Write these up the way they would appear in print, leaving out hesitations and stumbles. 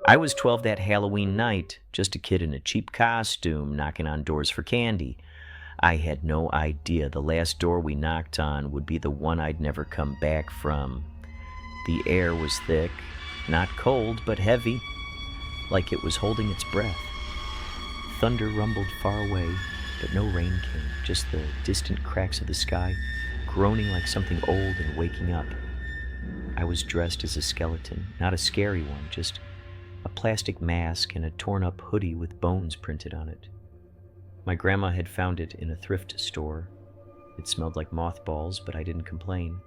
I was 12 that Halloween night, just a kid in a cheap costume knocking on doors for candy. I had no idea the last door we knocked on would be the one I'd never come back from. The air was thick, not cold, but heavy, like it was holding its breath. Thunder rumbled far away, but no rain came, just the distant cracks of the sky, groaning like something old and waking up. I was dressed as a skeleton, not a scary one, just a plastic mask and a torn-up hoodie with bones printed on it. My grandma had found it in a thrift store. It smelled like mothballs, but I didn't complain.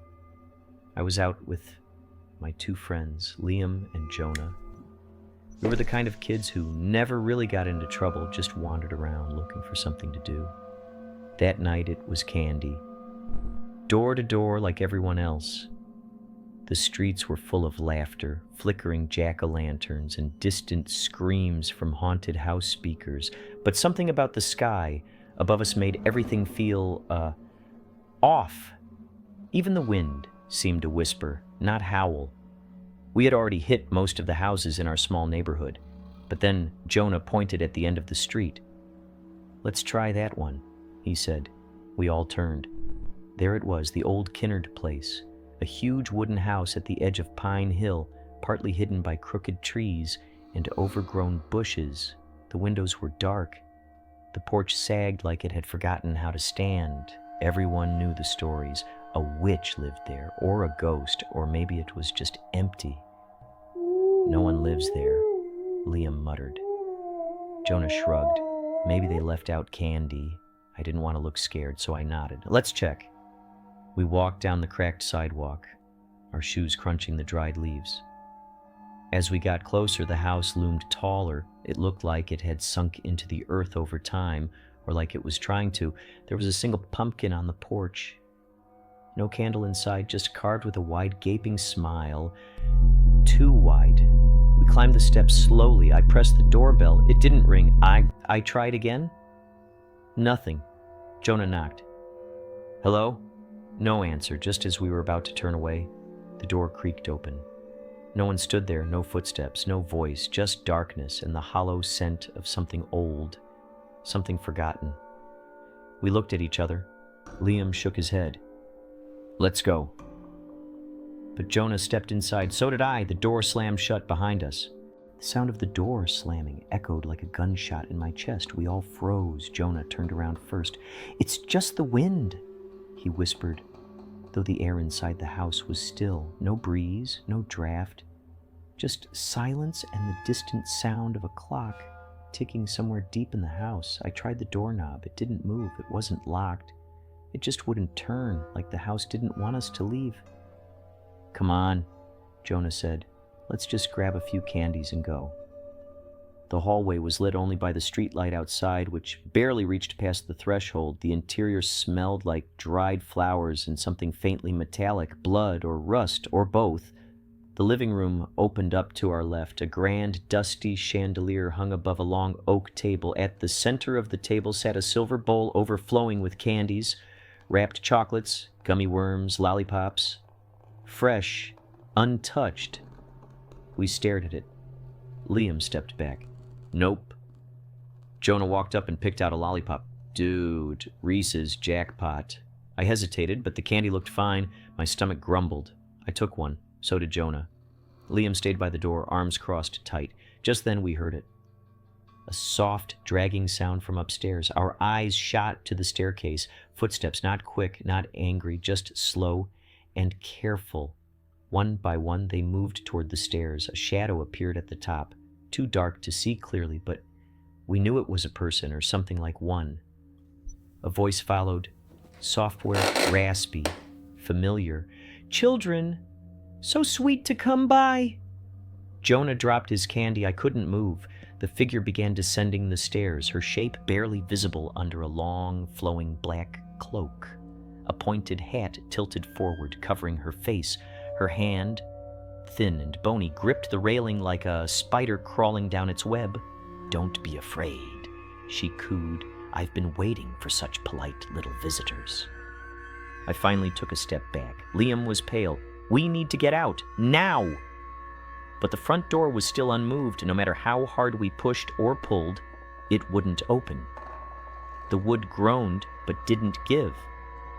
I was out with my two friends, Liam and Jonah. We were the kind of kids who never really got into trouble, just wandered around looking for something to do. That night it was candy. Door to door like everyone else. The streets were full of laughter, flickering jack-o'-lanterns, and distant screams from haunted house speakers. But something about the sky above us made everything feel, off. Even the wind seemed to whisper, not howl. We had already hit most of the houses in our small neighborhood, but then Jonah pointed at the end of the street. "Let's try that one," he said. We all turned. There it was, the old Kinnard place, a huge wooden house at the edge of Pine Hill, partly hidden by crooked trees and overgrown bushes. The windows were dark. The porch sagged like it had forgotten how to stand. Everyone knew the stories. A witch lived there, or a ghost, or maybe it was just empty. "No one lives there," Liam muttered. Jonah shrugged. Maybe they left out candy. I didn't want to look scared, so I nodded. "Let's check." We walked down the cracked sidewalk, our shoes crunching the dried leaves. As we got closer, the house loomed taller. It looked like it had sunk into the earth over time, or like it was trying to. There was a single pumpkin on the porch. No candle inside, just carved with a wide gaping smile. Too wide. We climbed the steps slowly. I pressed the doorbell. It didn't ring. I tried again. Nothing. Jonah knocked. "Hello?" No answer. Just as we were about to turn away, the door creaked open. No one stood there, no footsteps, no voice, just darkness and the hollow scent of something old, something forgotten. We looked at each other. Liam shook his head. "Let's go." But Jonah stepped inside. So did I. The door slammed shut behind us. The sound of the door slamming echoed like a gunshot in my chest. We all froze. Jonah turned around first. "It's just the wind," he whispered, though the air inside the house was still. No breeze, no draft, just silence and the distant sound of a clock ticking somewhere deep in the house. I tried the doorknob. It didn't move. It wasn't locked. It just wouldn't turn, like the house didn't want us to leave. "Come on," Jonah said. "Let's just grab a few candies and go." The hallway was lit only by the streetlight outside, which barely reached past the threshold. The interior smelled like dried flowers and something faintly metallic, blood or rust, or both. The living room opened up to our left. A grand, dusty chandelier hung above a long oak table. At the center of the table sat a silver bowl overflowing with candies, wrapped chocolates, gummy worms, lollipops. Fresh, untouched. We stared at it. Liam stepped back. "Nope." Jonah walked up and picked out a lollipop. "Dude, Reese's jackpot." I hesitated, but the candy looked fine. My stomach grumbled. I took one. So did Jonah. Liam stayed by the door, arms crossed tight. Just then we heard it. A soft, dragging sound from upstairs. Our eyes shot to the staircase. Footsteps, not quick, not angry, just slow and careful. One by one, they moved toward the stairs. A shadow appeared at the top. Too dark to see clearly, but we knew it was a person or something like one. A voice followed, software, raspy, familiar. "Children, so sweet to come by." Jonah dropped his candy. I couldn't move. The figure began descending the stairs, her shape barely visible under a long, flowing black cloak. A pointed hat tilted forward, covering her face. Her hand, thin and bony, gripped the railing like a spider crawling down its web. "Don't be afraid," she cooed. "I've been waiting for such polite little visitors." I finally took a step back. Liam was pale. "We need to get out, now!" but the front door was still unmoved. No matter how hard we pushed or pulled, it wouldn't open. The wood groaned, but didn't give.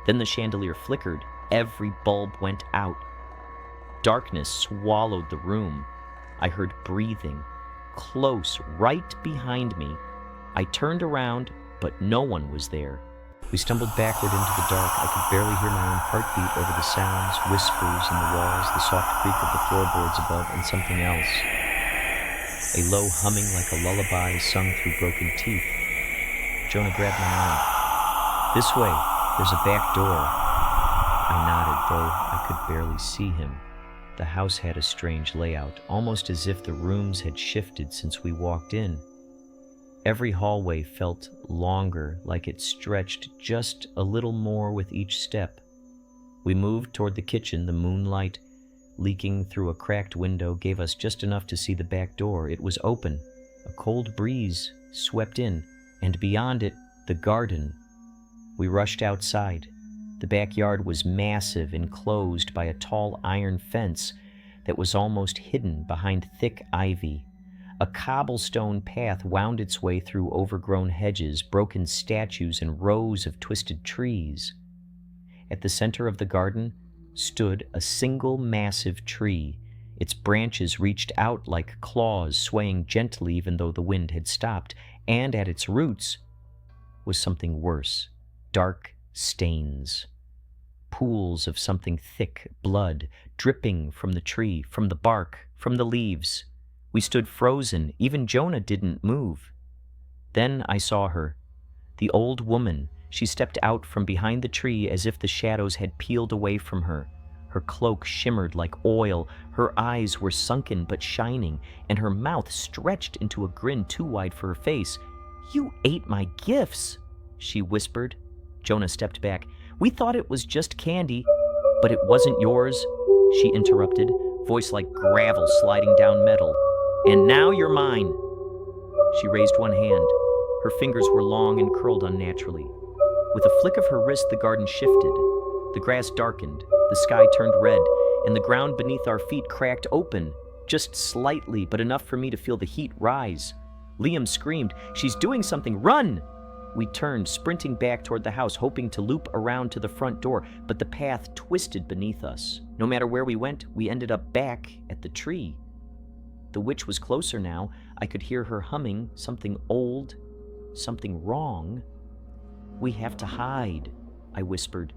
Then the chandelier flickered. Every bulb went out. Darkness swallowed the room. I heard breathing, close, right behind me. I turned around, but no one was there. We stumbled backward into the dark. I could barely hear my own heartbeat over the sounds, whispers in the walls, the soft creak of the floorboards above, and something else. A low humming like a lullaby sung through broken teeth. Jonah grabbed my arm. "This way, there's a back door." I nodded, though I could barely see him. The house had a strange layout, almost as if the rooms had shifted since we walked in. Every hallway felt longer, like it stretched just a little more with each step. We moved toward the kitchen. The moonlight, leaking through a cracked window, gave us just enough to see the back door. It was open. A cold breeze swept in, and beyond it, the garden. We rushed outside. The backyard was massive, enclosed by a tall iron fence that was almost hidden behind thick ivy. A cobblestone path wound its way through overgrown hedges, broken statues, and rows of twisted trees. At the center of the garden stood a single massive tree. Its branches reached out like claws, swaying gently even though the wind had stopped. And at its roots was something worse, dark stains. Pools of something thick, blood, dripping from the tree, from the bark, from the leaves. We stood frozen. Even Jonah didn't move. Then I saw her. The old woman. She stepped out from behind the tree as if the shadows had peeled away from her. Her cloak shimmered like oil. Her eyes were sunken but shining, and her mouth stretched into a grin too wide for her face. "You ate my gifts," she whispered. Jonah stepped back. "We thought it was just candy." "But it wasn't yours," she interrupted, voice like gravel sliding down metal. "And now you're mine." She raised one hand. Her fingers were long and curled unnaturally. With a flick of her wrist, the garden shifted. The grass darkened, the sky turned red, and the ground beneath our feet cracked open, just slightly, but enough for me to feel the heat rise. Liam screamed, "She's doing something! Run!" We turned, sprinting back toward the house, hoping to loop around to the front door, but the path twisted beneath us. No matter where we went, we ended up back at the tree. The witch was closer now. I could hear her humming, something old, something wrong. "We have to hide," I whispered.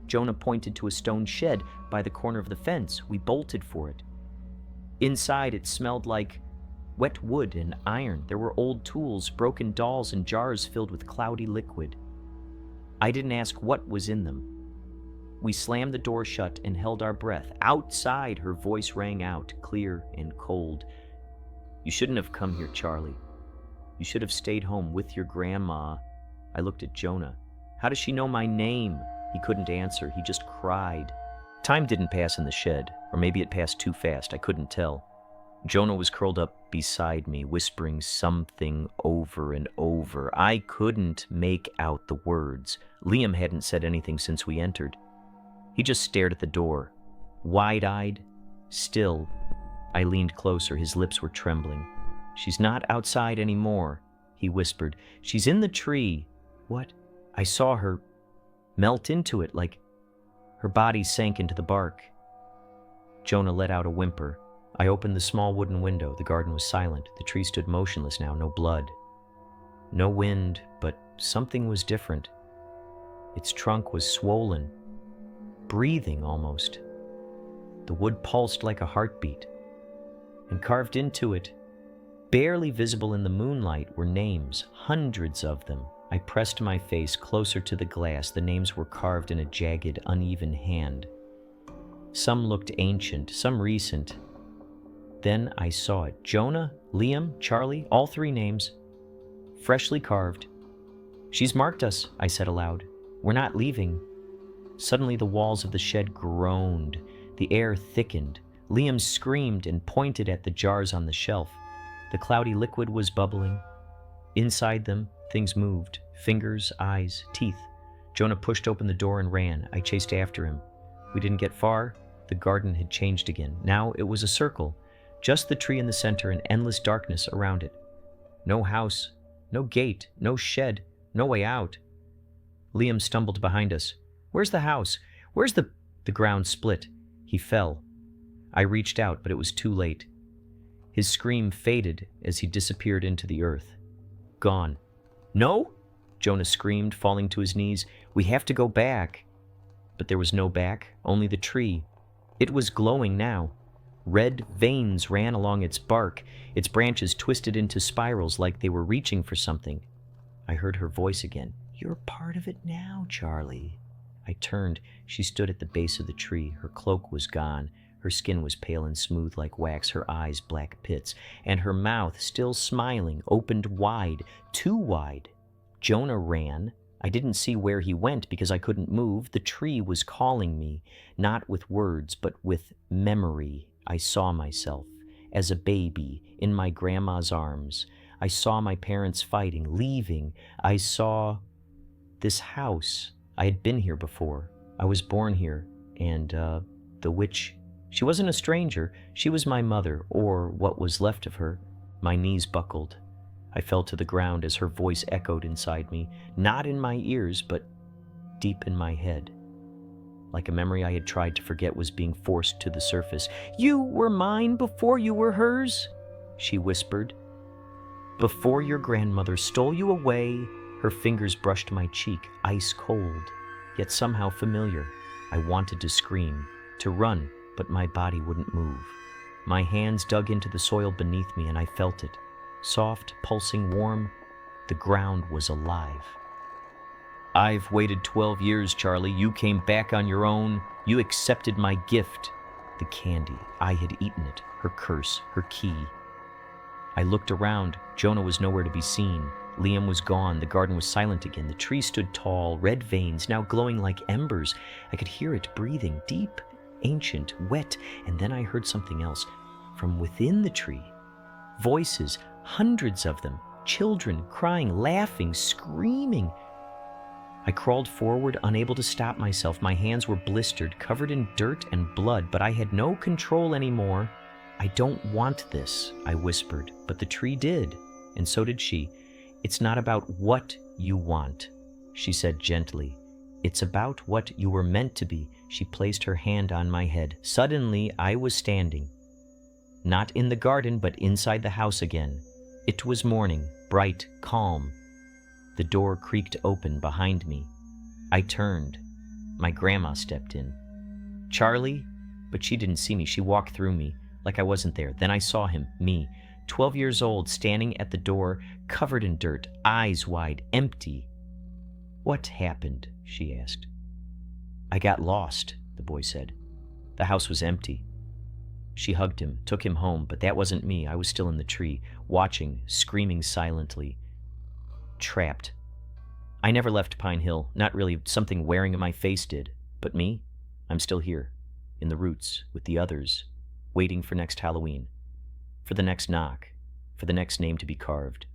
Jonah pointed to a stone shed by the corner of the fence. We bolted for it. Inside, it smelled like wet wood and iron. There were old tools, broken dolls, and jars filled with cloudy liquid. I didn't ask what was in them. We slammed the door shut and held our breath. Outside, her voice rang out, clear and cold. "You shouldn't have come here, Charlie. You should have stayed home with your grandma." I looked at Jonah. "How does she know my name?" He couldn't answer. He just cried. Time didn't pass in the shed, or maybe it passed too fast. I couldn't tell. Jonah was curled up beside me, whispering something over and over. I couldn't make out the words. Liam hadn't said anything since we entered. He just stared at the door, wide-eyed, still. I leaned closer. His lips were trembling. "She's not outside anymore," he whispered. "She's in the tree." "What?" I saw her melt into it, like her body sank into the bark. Jonah let out a whimper. I opened the small wooden window. The garden was silent. The tree stood motionless now, no blood. No wind, but something was different. Its trunk was swollen, breathing almost. The wood pulsed like a heartbeat. And carved into it, barely visible in the moonlight, were names, hundreds of them. I pressed my face closer to the glass. The names were carved in a jagged, uneven hand. Some looked ancient, some recent. Then I saw it. Jonah, Liam, Charlie, all three names, freshly carved. "She's marked us," I said aloud. "We're not leaving." Suddenly the walls of the shed groaned. The air thickened. Liam screamed and pointed at the jars on the shelf. The cloudy liquid was bubbling. Inside them, things moved. Fingers, eyes, teeth. Jonah pushed open the door and ran. I chased after him. We didn't get far. The garden had changed again. Now it was a circle. Just the tree in the center and endless darkness around it. No house, no gate, no shed, no way out. Liam stumbled behind us. Where's the house? Where's the ground split. He fell. I reached out, but it was too late. His scream faded as he disappeared into the earth. Gone. No? Jonah screamed, falling to his knees. We have to go back. But there was no back, only the tree. It was glowing now. Red veins ran along its bark. Its branches twisted into spirals like they were reaching for something. I heard her voice again. You're part of it now, Charlie. I turned. She stood at the base of the tree. Her cloak was gone. Her skin was pale and smooth like wax, her eyes black pits, and her mouth, still smiling, opened wide, too wide. Jonah ran. I didn't see where he went because I couldn't move. The tree was calling me, not with words, but with memory. I saw myself as a baby in my grandma's arms. I saw my parents fighting, leaving. I saw this house. I had been here before. I was born here, and the witch, she wasn't a stranger. She was my mother, or what was left of her. My knees buckled. I fell to the ground as her voice echoed inside me, not in my ears, but deep in my head. Like a memory I had tried to forget was being forced to the surface. You were mine before you were hers, she whispered. Before your grandmother stole you away. Her fingers brushed my cheek, ice cold, yet somehow familiar. I wanted to scream, to run, but my body wouldn't move. My hands dug into the soil beneath me and I felt it. Soft, pulsing, warm. The ground was alive. I've waited 12 years, Charlie. You came back on your own. You accepted my gift. The candy. I had eaten it. Her curse. Her key. I looked around. Jonah was nowhere to be seen. Liam was gone. The garden was silent again. The tree stood tall, red veins, now glowing like embers. I could hear it breathing, deep, ancient, wet. And then I heard something else. From within the tree. Voices, hundreds of them. Children crying, laughing, screaming. I crawled forward, unable to stop myself. My hands were blistered, covered in dirt and blood, but I had no control anymore. I don't want this, I whispered, but the tree did, and so did she. It's not about what you want, she said gently. It's about what you were meant to be. She placed her hand on my head. Suddenly, I was standing. Not in the garden, but inside the house again. It was morning, bright, calm. The door creaked open behind me. I turned. My grandma stepped in. Charlie? But she didn't see me. She walked through me like I wasn't there. Then I saw him, me, 12 years old, standing at the door, covered in dirt, eyes wide, empty. What happened? She asked. I got lost, the boy said. The house was empty. She hugged him, took him home, but that wasn't me. I was still in the tree, watching, screaming silently. Trapped. I never left Pine Hill, not really. Something wearing at my face did. But me? I'm still here, in the roots, with the others, waiting for next Halloween, for the next knock, for the next name to be carved.